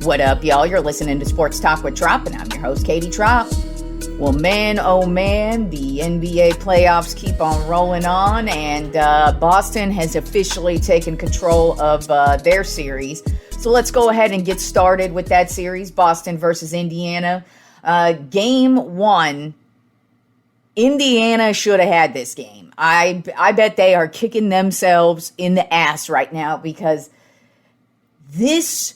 What up, y'all? You're listening to Sports Talk with Tropp, and I'm your host, Katie Tropp. Well, man, oh man, the NBA playoffs keep on rolling on, and Boston has officially taken control of their series. So let's go ahead and get started with that series, Boston versus Indiana. Game one, Indiana should have had this game. I bet they are kicking themselves in the ass right now because this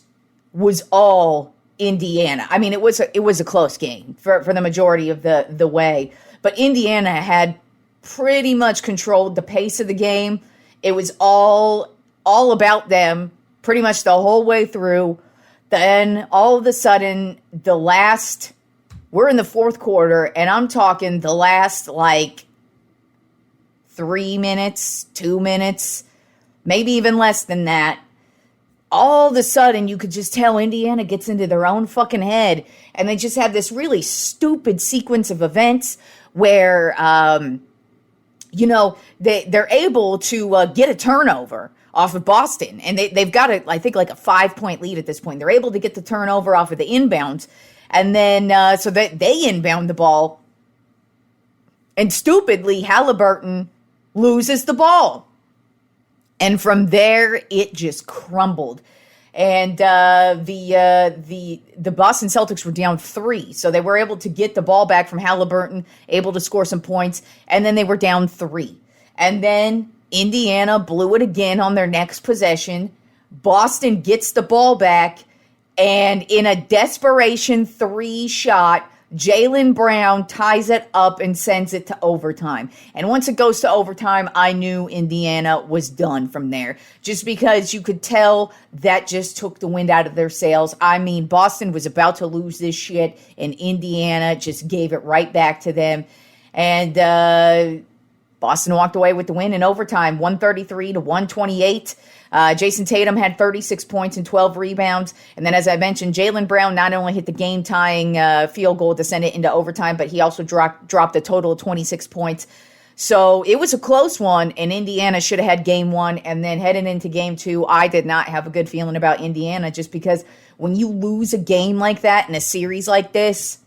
was all Indiana. I mean, it was a close game for the majority of the way, but Indiana had pretty much controlled the pace of the game. It was all about them pretty much the whole way through. Then all of a sudden, we're in the fourth quarter, and I'm talking the last 3 minutes, 2 minutes, maybe even less than that. All of a sudden, you could just tell Indiana gets into their own fucking head, and they just have this really stupid sequence of events where, they're able to get a turnover off of Boston, and they've got a 5-point lead at this point. They're able to get the turnover off of the inbounds, and then so that they inbound the ball, and stupidly, Halliburton loses the ball. And from there, it just crumbled. And the Boston Celtics were down 3. So they were able to get the ball back from Halliburton, able to score some points, and then they were down 3. And then Indiana blew it again on their next possession. Boston gets the ball back, and in a desperation 3-shot, Jaylen Brown ties it up and sends it to overtime. And once it goes to overtime, I knew Indiana was done from there. Just because you could tell that just took the wind out of their sails. I mean, Boston was about to lose this shit, and Indiana just gave it right back to them. And Boston walked away with the win in overtime, 133-128. Jason Tatum had 36 points and 12 rebounds. And then, as I mentioned, Jaylen Brown not only hit the game-tying field goal to send it into overtime, but he also dropped a total of 26 points. So it was a close one, and Indiana should have had game one. And then heading into game two, I did not have a good feeling about Indiana just because when you lose a game like that in a series like this,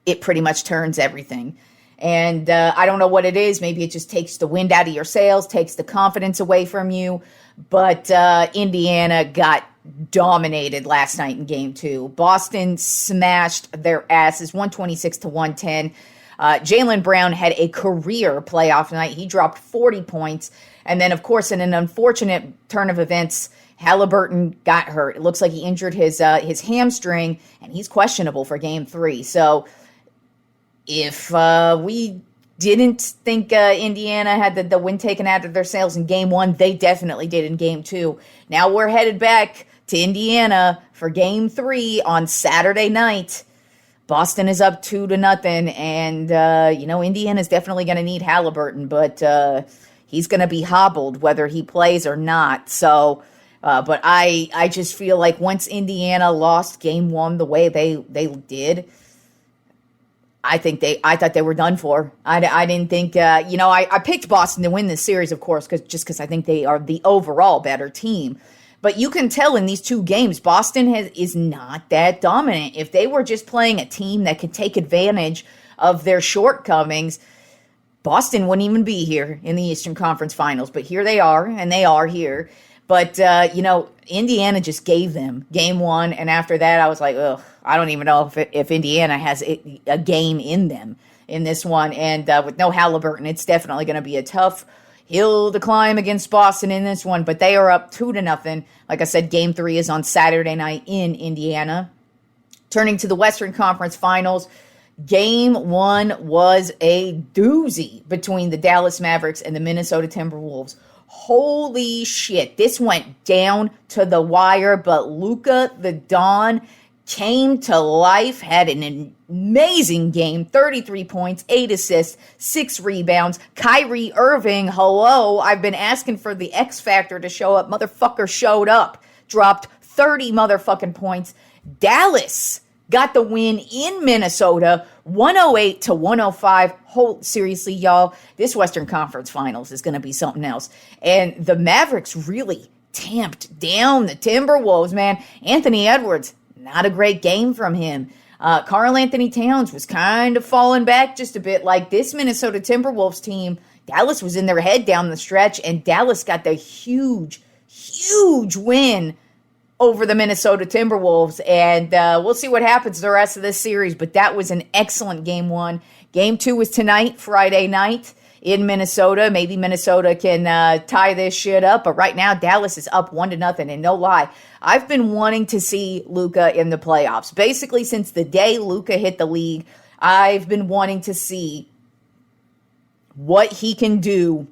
it pretty much turns everything. And I don't know what it is. Maybe it just takes the wind out of your sails, takes the confidence away from you. But Indiana got dominated last night in game two. Boston smashed their asses, 126-110. Jaylen Brown had a career playoff night. He dropped 40 points. And then, of course, in an unfortunate turn of events, Halliburton got hurt. It looks like he injured his hamstring, and he's questionable for game 3. So if we didn't think Indiana had the wind taken out of their sails in game 1, they definitely did in game 2. Now we're headed back to Indiana for game 3 on Saturday night. Boston is up 2-0, and Indiana's definitely going to need Halliburton, but he's going to be hobbled whether he plays or not. So, but I just feel like once Indiana lost game 1 the way they did, I thought they were done for. I didn't think, I picked Boston to win this series, of course, because I think they are the overall better team. But you can tell in these 2 games, Boston is not that dominant. If they were just playing a team that could take advantage of their shortcomings, Boston wouldn't even be here in the Eastern Conference Finals. But here they are, and they are here. But, Indiana just gave them game 1, and after that, I was like, ugh, I don't even know if Indiana has a game in them in this one. And with no Halliburton, it's definitely going to be a tough hill to climb against Boston in this one. But they are up 2-0. Like I said, game 3 is on Saturday night in Indiana. Turning to the Western Conference Finals, game 1 was a doozy between the Dallas Mavericks and the Minnesota Timberwolves. Holy shit, this went down to the wire, but Luka the Don came to life, had an amazing game, 33 points, 8 assists, 6 rebounds. Kyrie Irving, hello, I've been asking for the X Factor to show up. Motherfucker showed up, dropped 30 motherfucking points. Dallas got the win in Minnesota, 108-105. Seriously, y'all, this Western Conference Finals is going to be something else. And the Mavericks really tamped down the Timberwolves, man. Anthony Edwards, not a great game from him. Karl Anthony Towns was kind of falling back just a bit. Like this Minnesota Timberwolves team, Dallas was in their head down the stretch, and Dallas got the huge win over the Minnesota Timberwolves. And we'll see what happens the rest of this series, but that was an excellent game one. Game two is tonight, Friday night in Minnesota. Maybe Minnesota can tie this shit up, but right now Dallas is up 1-0, and no lie, I've been wanting to see Luka in the playoffs. Basically, since the day Luka hit the league, I've been wanting to see what he can do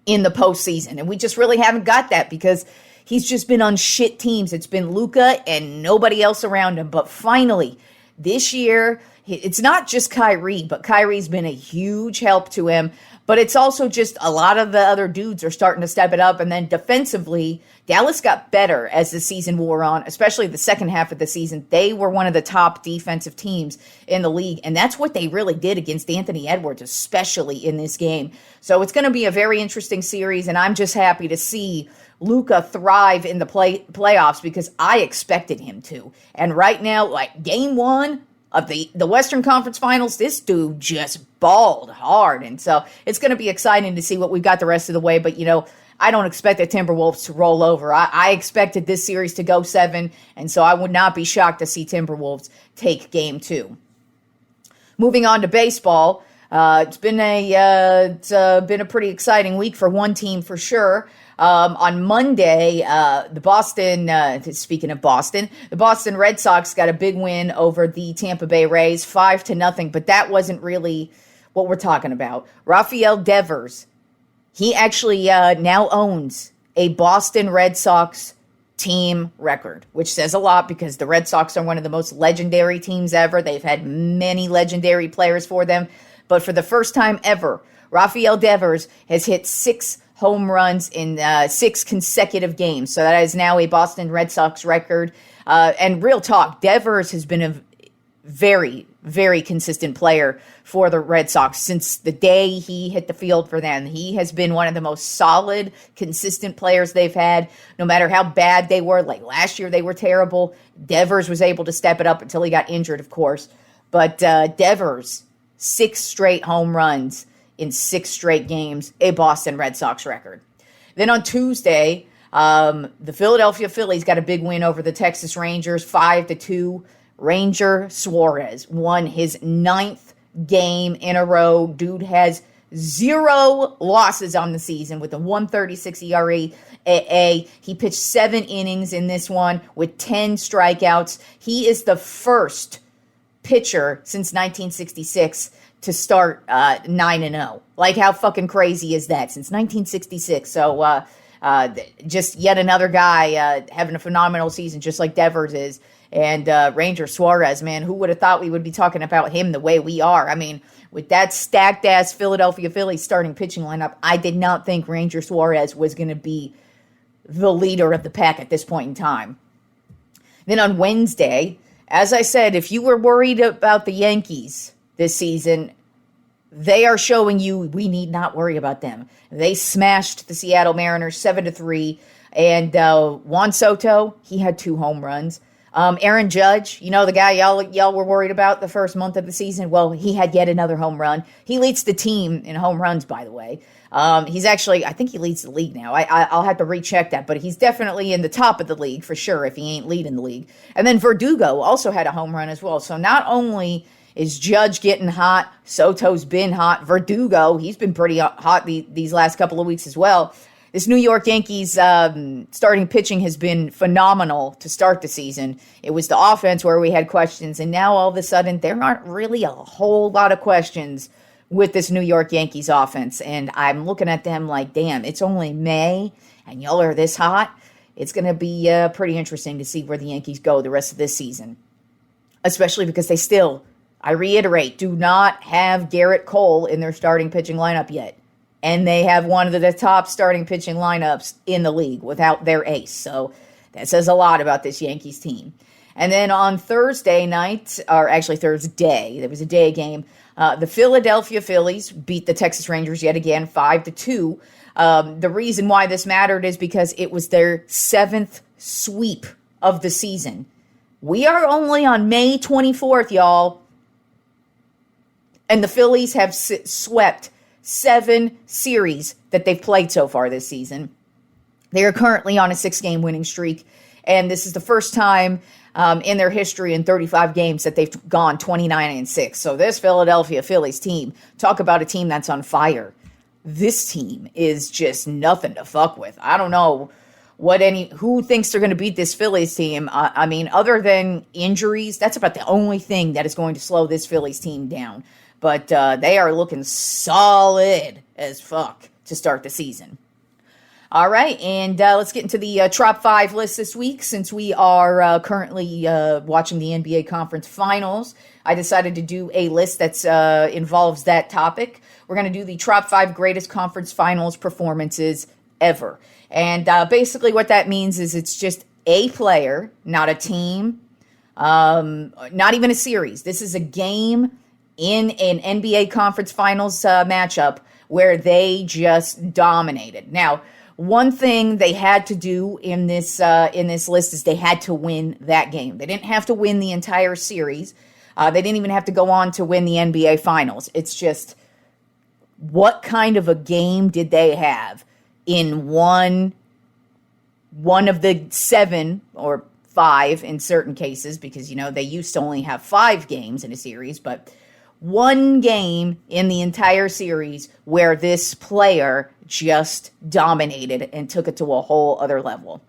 in the postseason, and we just really haven't got that because he's just been on shit teams. It's been Luka and nobody else around him, but finally, this year, it's not just Kyrie, but Kyrie's been a huge help to him. But it's also just a lot of the other dudes are starting to step it up. And then defensively, Dallas got better as the season wore on, especially the second half of the season. They were one of the top defensive teams in the league. And that's what they really did against Anthony Edwards, especially in this game. So it's going to be a very interesting series. And I'm just happy to see Luka thrive in the playoffs because I expected him to. And right now, like game one of the Western Conference Finals, this dude just balled hard. And so it's going to be exciting to see what we've got the rest of the way. But, I don't expect the Timberwolves to roll over. I expected this series to go 7, and so I would not be shocked to see Timberwolves take game 2. Moving on to baseball, it's been a pretty exciting week for one team for sure. On Monday, speaking of Boston, the Boston Red Sox got a big win over the Tampa Bay Rays, 5-0, but that wasn't really what we're talking about. Rafael Devers, he actually now owns a Boston Red Sox team record, which says a lot because the Red Sox are one of the most legendary teams ever. They've had many legendary players for them, but for the first time ever, Rafael Devers has hit 6 home runs in 6 consecutive games. So that is now a Boston Red Sox record. And real talk, Devers has been a very, very consistent player for the Red Sox since the day he hit the field for them. He has been one of the most solid, consistent players they've had, no matter how bad they were. Like last year, they were terrible. Devers was able to step it up until he got injured, of course. But Devers, 6 straight home runs in 6 straight games, a Boston Red Sox record. Then on Tuesday, the Philadelphia Phillies got a big win over the Texas Rangers, 5-2. Ranger Suarez won his 9th game in a row. Dude has 0 losses on the season with a 1.36 ERA. He pitched 7 innings in this one with 10 strikeouts. He is the first pitcher since 1966 to start 9-0. Like, how fucking crazy is that? Since 1966. So just yet another guy having a phenomenal season, just like Devers is. And Ranger Suarez, man, who would have thought we would be talking about him the way we are? I mean, with that stacked-ass Philadelphia Phillies starting pitching lineup, I did not think Ranger Suarez was going to be the leader of the pack at this point in time. Then on Wednesday, as I said, if you were worried about the Yankees this season, they are showing you we need not worry about them. They smashed the Seattle Mariners 7-3, and Juan Soto, he had 2 home runs. Aaron Judge, the guy y'all were worried about the first month of the season, well, he had yet another home run. He leads the team in home runs, by the way. He's actually, I think he leads the league now. I'll have to recheck that, but he's definitely in the top of the league for sure if he ain't leading the league. And then Verdugo also had a home run as well. So not only is Judge getting hot, Soto's been hot, Verdugo, he's been pretty hot these last couple of weeks as well. This New York Yankees starting pitching has been phenomenal to start the season. It was the offense where we had questions, and now all of a sudden there aren't really a whole lot of questions with this New York Yankees offense. And I'm looking at them like, damn, it's only May, and y'all are this hot. It's going to be pretty interesting to see where the Yankees go the rest of this season, especially because they still, I reiterate, do not have Garrett Cole in their starting pitching lineup yet. And they have one of the top starting pitching lineups in the league without their ace. So that says a lot about this Yankees team. And then on Thursday night, or actually Thursday, there was a day game. The Philadelphia Phillies beat the Texas Rangers yet again, 5-2. The reason why this mattered is because it was their 7th sweep of the season. We are only on May 24th, y'all. And the Phillies have swept 7 series that they've played so far this season. They are currently on a 6-game winning streak. And this is the first time in their history in 35 games that they've gone 29-6. So this Philadelphia Phillies team, talk about a team that's on fire. This team is just nothing to fuck with. I don't know who thinks they're going to beat this Phillies team. I mean, other than injuries, that's about the only thing that is going to slow this Phillies team down. But they are looking solid as fuck to start the season. All right, and let's get into the Trop 5 list this week. Since we are currently watching the NBA Conference Finals, I decided to do a list that involves that topic. We're going to do the Trop 5 greatest conference finals performances ever. And basically what that means is it's just a player, not a team, not even a series. This is a game in an NBA Conference Finals matchup where they just dominated. Now, one thing they had to do in this list is they had to win that game. They didn't have to win the entire series. They didn't even have to go on to win the NBA Finals. It's just, what kind of a game did they have in one of the 7 or 5 in certain cases, because, they used to only have 5 games in a series, but one game in the entire series where this player just dominated and took it to a whole other level.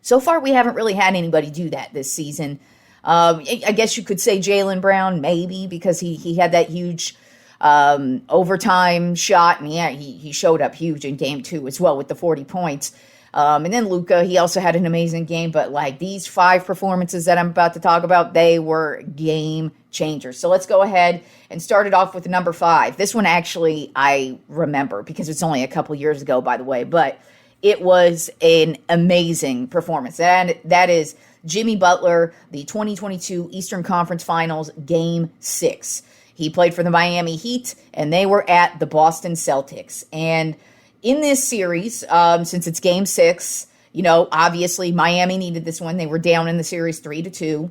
So far, we haven't really had anybody do that this season. I guess you could say Jaylen Brown, maybe, because he had that huge overtime shot, and yeah, he showed up huge in game 2 as well with the 40 points. And then Luka, he also had an amazing game, but like these 5 performances that I'm about to talk about, they were game changers. So let's go ahead and start it off with number 5. This one actually I remember because it's only a couple years ago, by the way, but it was an amazing performance. And that is Jimmy Butler, the 2022 Eastern Conference Finals, Game 6. He played for the Miami Heat, and they were at the Boston Celtics. And in this series, since it's Game 6, obviously Miami needed this one. They were down in the series 3-2.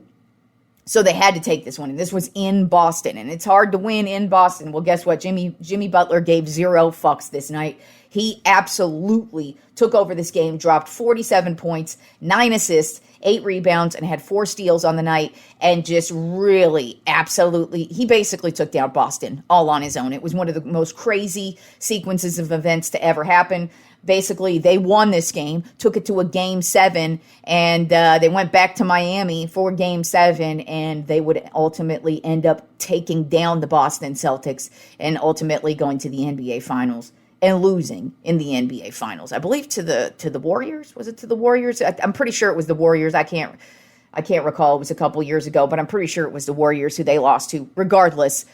So they had to take this one. And this was in Boston. And it's hard to win in Boston. Well, guess what? Jimmy Butler gave 0 fucks this night. He absolutely took over this game, dropped 47 points, 9 assists, 8 rebounds, and had 4 steals on the night. And just really, absolutely, he basically took down Boston all on his own. It was one of the most crazy sequences of events to ever happen. Basically, they won this game, took it to a Game 7, and they went back to Miami for Game 7, and they would ultimately end up taking down the Boston Celtics and ultimately going to the NBA Finals and losing in the NBA Finals. I believe to the Warriors. Was it to the Warriors? I'm pretty sure it was the Warriors. I can't recall. It was a couple years ago, but I'm pretty sure it was the Warriors who they lost to. Regardless,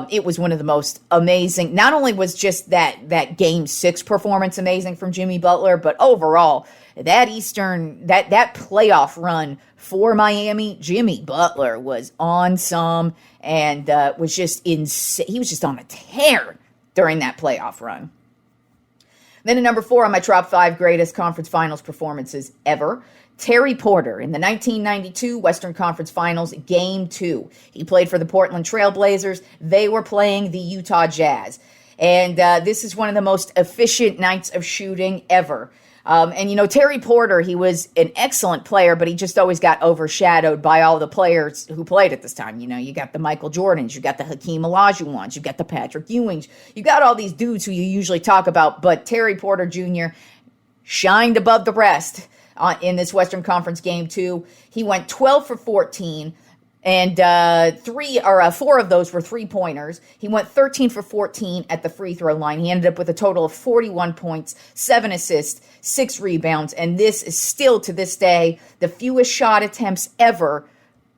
it was one of the most amazing. Not only was just that Game 6 performance amazing from Jimmy Butler, but overall that playoff run for Miami, Jimmy Butler was on some and was just insane. He was just on a tear during that playoff run. Then at number 4 on my Trop 5 greatest conference finals performances ever, Terry Porter in the 1992 Western Conference Finals, Game 2. He played for the Portland Trail Blazers. They were playing the Utah Jazz. And this is one of the most efficient nights of shooting ever. And Terry Porter, he was an excellent player, but he just always got overshadowed by all the players who played at this time. You got the Michael Jordans, you got the Hakeem Olajuwons, you got the Patrick Ewings, you got all these dudes who you usually talk about, but Terry Porter Jr. shined above the rest in this Western Conference Game 2. He went 12 for 14, and 4 of those were three-pointers. He went 13 for 14 at the free throw line. He ended up with a total of 41 points, 7 assists, 6 rebounds, and this is still, to this day, the fewest shot attempts ever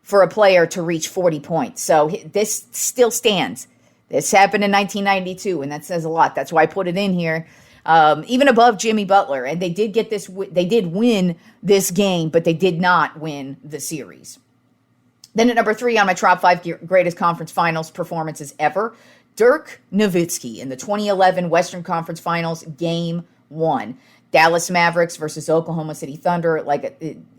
for a player to reach 40 points. So this still stands. This happened in 1992, and that says a lot. That's why I put it in here. Even above Jimmy Butler, and they did win this game, but they did not win the series. Then at number 3 on my top 5 greatest conference finals performances ever, Dirk Nowitzki in the 2011 Western Conference Finals, Game 1. Dallas Mavericks versus Oklahoma City Thunder.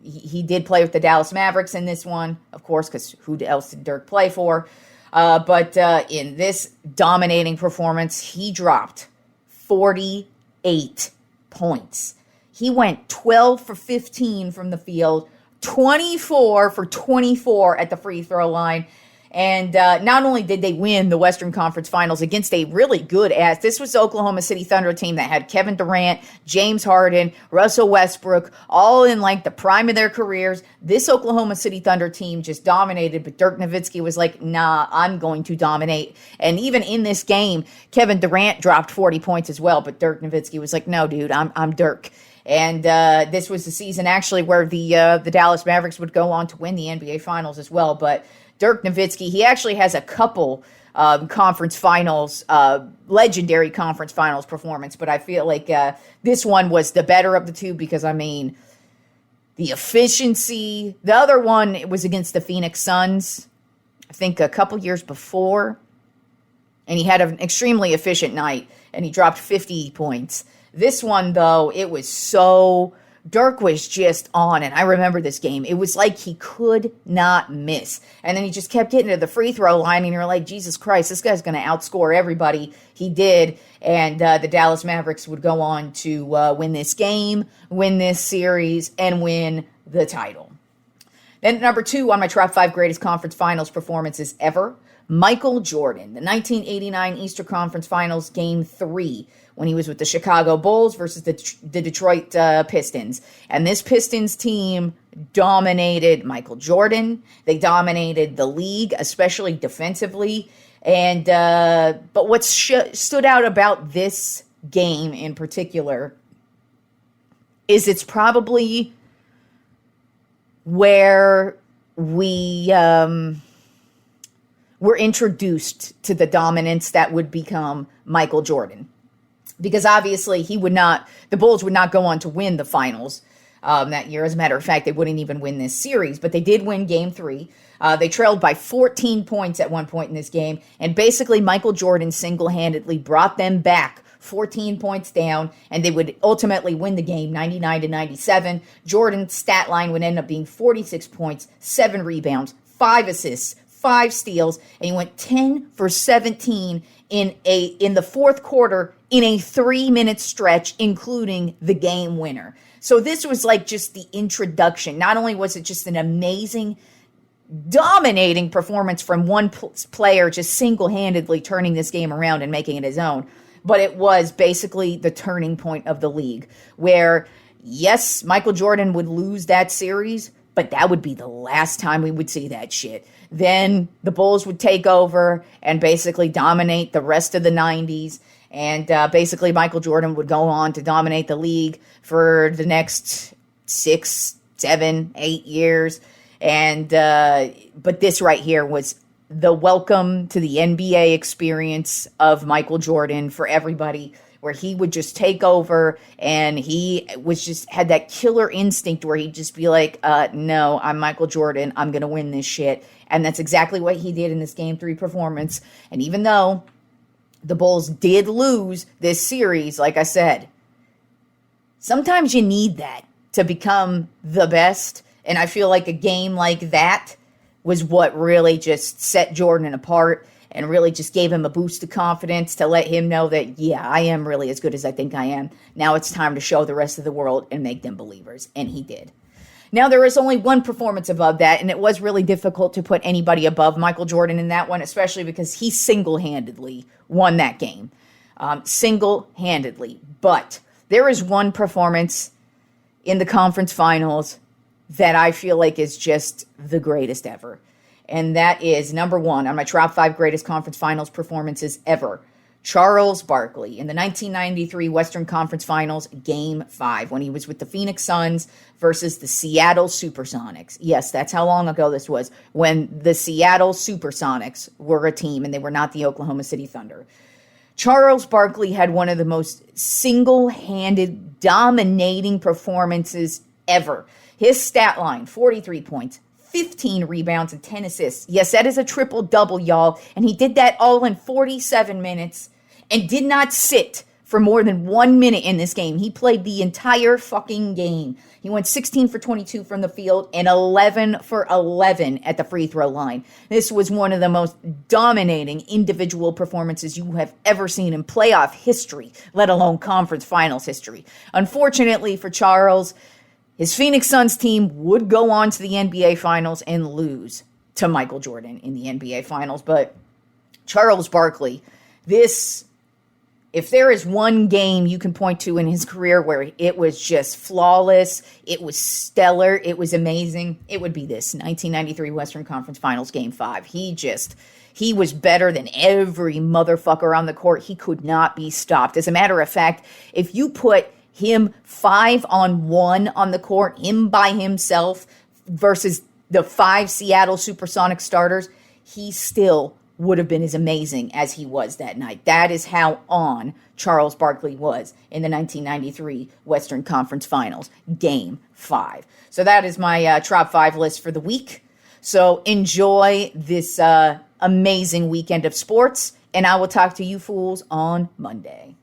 He did play with the Dallas Mavericks in this one, of course, because who else did Dirk play for? But in this dominating performance, he dropped 48 points. He went 12 for 15 from the field, 24 for 24 at the free throw line. And not only did they win the Western Conference Finals against a really good this was the Oklahoma City Thunder team that had Kevin Durant, James Harden, Russell Westbrook, all in like the prime of their careers. This Oklahoma City Thunder team just dominated, but Dirk Nowitzki was like, nah, I'm going to dominate. And even in this game, Kevin Durant dropped 40 points as well, but Dirk Nowitzki was like, no, dude, I'm Dirk. And this was the season actually where the Dallas Mavericks would go on to win the NBA Finals as well, but Dirk Nowitzki, he actually has a couple conference finals, legendary conference finals performance, but I feel like this one was the better of the two because, I mean, the efficiency. The other one was against the Phoenix Suns, I think a couple years before, and he had an extremely efficient night, and he dropped 50 points. This one, though, it was so... Dirk was just on, and I remember this game. It was like he could not miss. And then he just kept getting to the free throw line, and you're like, Jesus Christ, this guy's going to outscore everybody. He did, and the Dallas Mavericks would go on to win this game, win this series, and win the title. Then number 2 on my top 5 greatest conference finals performances ever, Michael Jordan, the 1989 Eastern Conference Finals, Game 3, when he was with the Chicago Bulls versus the Detroit Pistons. And this Pistons team dominated Michael Jordan. They dominated the league, especially defensively. And but what stood out about this game in particular is it's probably where we were introduced to the dominance that would become Michael Jordan. Because obviously the Bulls would not go on to win the finals that year. As a matter of fact, they wouldn't even win this series, but they did win Game 3. They trailed by 14 points at one point in this game, and basically Michael Jordan single-handedly brought them back 14 points down, and they would ultimately win the game 99-97. Jordan's stat line would end up being 46 points, 7 rebounds, 5 assists, 5 steals, and he went 10 for 17 in the fourth quarter in a 3-minute stretch, including the game winner. So this was like just the introduction. Not only was it just an amazing, dominating performance from one player just single-handedly turning this game around and making it his own, but it was basically the turning point of the league where, yes, Michael Jordan would lose that series, but that would be the last time we would see that shit. Then the Bulls would take over and basically dominate the rest of the 90s. And basically Michael Jordan would go on to dominate the league for the next 6, 7, 8 years. And but this right here was the welcome to the NBA experience of Michael Jordan for everybody, where he would just take over, and he was just had that killer instinct where he'd just be like, no, I'm Michael Jordan. I'm going to win this shit. And that's exactly what he did in this Game 3 performance. And even though the Bulls did lose this series, like I said, sometimes you need that to become the best. And I feel like a game like that was what really just set Jordan apart and really just gave him a boost of confidence to let him know that, yeah, I am really as good as I think I am. Now it's time to show the rest of the world and make them believers. And he did. Now, there is only one performance above that, and it was really difficult to put anybody above Michael Jordan in that one, especially because he single-handedly won that game. Single-handedly. But there is one performance in the conference finals that I feel like is just the greatest ever. And that is number 1 on my top 5 greatest conference finals performances ever. Charles Barkley in the 1993 Western Conference Finals, Game 5, when he was with the Phoenix Suns versus the Seattle Supersonics. Yes, that's how long ago this was, when the Seattle Supersonics were a team and they were not the Oklahoma City Thunder. Charles Barkley had one of the most single-handed, dominating performances ever. His stat line, 43 points, 15 rebounds and 10 assists. Yes, that is a triple-double, y'all. And he did that all in 47 minutes and did not sit for more than 1 minute in this game. He played the entire fucking game. He went 16 for 22 from the field and 11 for 11 at the free throw line. This was one of the most dominating individual performances you have ever seen in playoff history, let alone conference finals history. Unfortunately for Charles, his Phoenix Suns team would go on to the NBA Finals and lose to Michael Jordan in the NBA Finals. But Charles Barkley, if there is one game you can point to in his career where it was just flawless, it was stellar, it was amazing, it would be this 1993 Western Conference Finals Game 5. He was better than every motherfucker on the court. He could not be stopped. As a matter of fact, if you put him 5-on-1 on the court, him by himself versus the 5 Seattle Supersonic starters, he still would have been as amazing as he was that night. That is how on Charles Barkley was in the 1993 Western Conference Finals, Game 5. So that is my Trop 5 list for the week. So enjoy this amazing weekend of sports, and I will talk to you fools on Monday.